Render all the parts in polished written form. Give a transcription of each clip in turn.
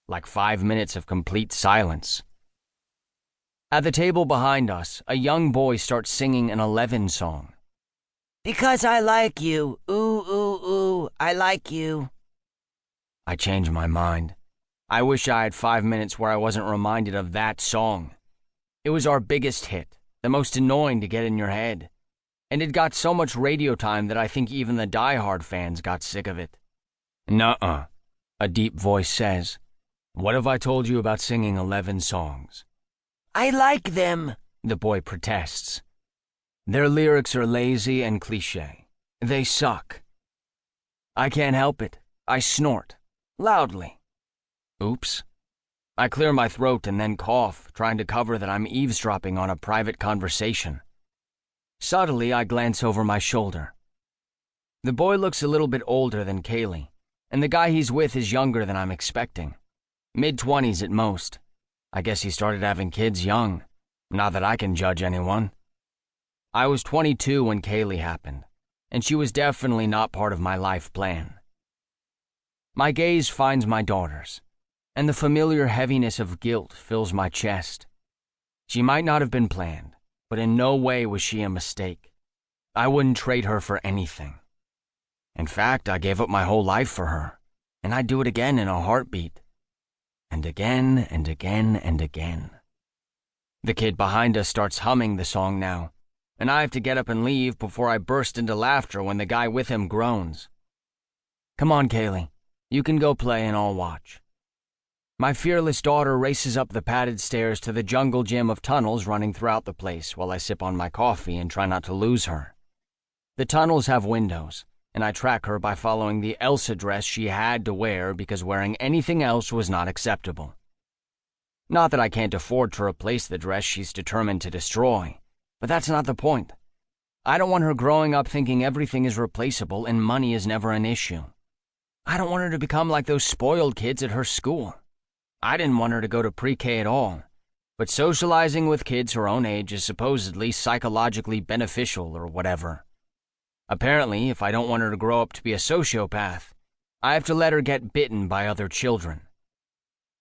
like 5 minutes of complete silence. At the table behind us, a young boy starts singing an 11 song. Because I like you. Ooh, ooh, ooh, I like you. I change my mind. I wish I had 5 minutes where I wasn't reminded of that song. It was our biggest hit, the most annoying to get in your head. And it got so much radio time that I think even the die-hard fans got sick of it. Nuh-uh, a deep voice says. What have I told you about singing 11 songs? I like them, the boy protests. Their lyrics are lazy and cliché. They suck. I can't help it. I snort. Loudly. Oops. I clear my throat and then cough, trying to cover that I'm eavesdropping on a private conversation. Subtly, I glance over my shoulder. The boy looks a little bit older than Kaylee, and the guy he's with is younger than I'm expecting. Mid-20s at most. I guess he started having kids young. Not that I can judge anyone. I was 22 when Kaylee happened, and she was definitely not part of my life plan. My gaze finds my daughter's, and the familiar heaviness of guilt fills my chest. She might not have been planned, but in no way was she a mistake. I wouldn't trade her for anything. In fact, I gave up my whole life for her, and I'd do it again in a heartbeat. And again, and again, and again. The kid behind us starts humming the song now, and I have to get up and leave before I burst into laughter when the guy with him groans. Come on, Kaylee. You can go play and I'll watch. My fearless daughter races up the padded stairs to the jungle gym of tunnels running throughout the place while I sip on my coffee and try not to lose her. The tunnels have windows, and I track her by following the Elsa dress she had to wear because wearing anything else was not acceptable. Not that I can't afford to replace the dress she's determined to destroy, but that's not the point. I don't want her growing up thinking everything is replaceable and money is never an issue. I don't want her to become like those spoiled kids at her school. I didn't want her to go to pre-K at all, but socializing with kids her own age is supposedly psychologically beneficial or whatever. Apparently, if I don't want her to grow up to be a sociopath, I have to let her get bitten by other children.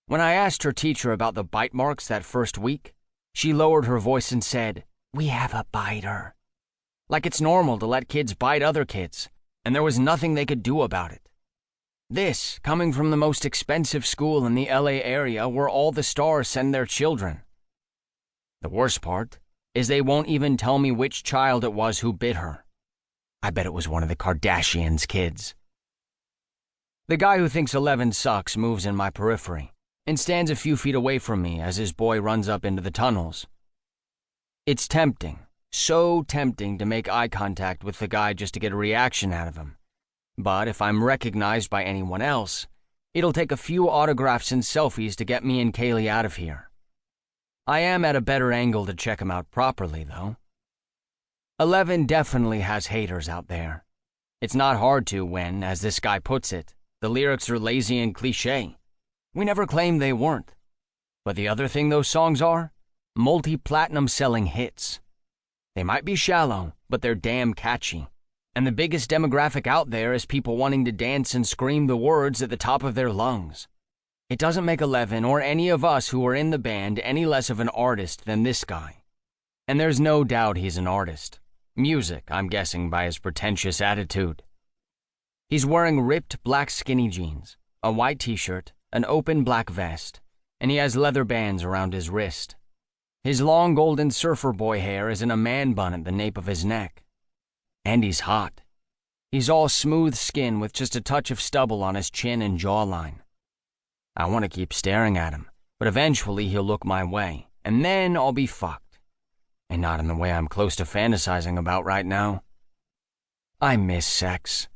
When I asked her teacher about the bite marks that first week, she lowered her voice and said, "We have a biter." Like it's normal to let kids bite other kids, and there was nothing they could do about it. This, coming from the most expensive school in the LA area where all the stars send their children. The worst part is they won't even tell me which child it was who bit her. I bet it was one of the Kardashians' kids. The guy who thinks 11 sucks moves in my periphery and stands a few feet away from me as his boy runs up into the tunnels. It's tempting, so tempting to make eye contact with the guy just to get a reaction out of him. But if I'm recognized by anyone else, it'll take a few autographs and selfies to get me and Kaylee out of here. I am at a better angle to check him out properly, though. 11 definitely has haters out there. It's not hard to when, as this guy puts it, the lyrics are lazy and cliché. We never claimed they weren't. But the other thing those songs are? Multi-platinum selling hits. They might be shallow, but they're damn catchy. And the biggest demographic out there is people wanting to dance and scream the words at the top of their lungs. It doesn't make 11 or any of us who are in the band any less of an artist than this guy. And there's no doubt he's an artist. Music, I'm guessing by his pretentious attitude. He's wearing ripped black skinny jeans, a white t-shirt, an open black vest, and he has leather bands around his wrist. His long golden surfer boy hair is in a man bun at the nape of his neck. And he's hot. He's all smooth skin with just a touch of stubble on his chin and jawline. I want to keep staring at him, but eventually he'll look my way, and then I'll be fucked. And not in the way I'm close to fantasizing about right now. I miss sex.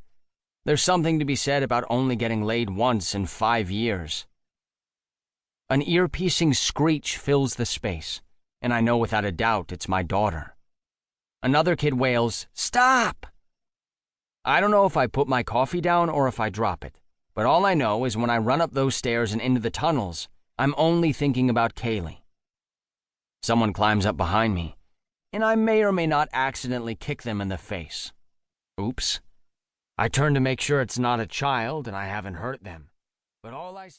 There's something to be said about only getting laid once in 5 years. An ear-piercing screech fills the space, and I know without a doubt it's my daughter. Another kid wails, "Stop!" I don't know if I put my coffee down or if I drop it, but all I know is when I run up those stairs and into the tunnels, I'm only thinking about Kaylee. Someone climbs up behind me, and I may or may not accidentally kick them in the face. Oops. I turn to make sure it's not a child and I haven't hurt them, but all I see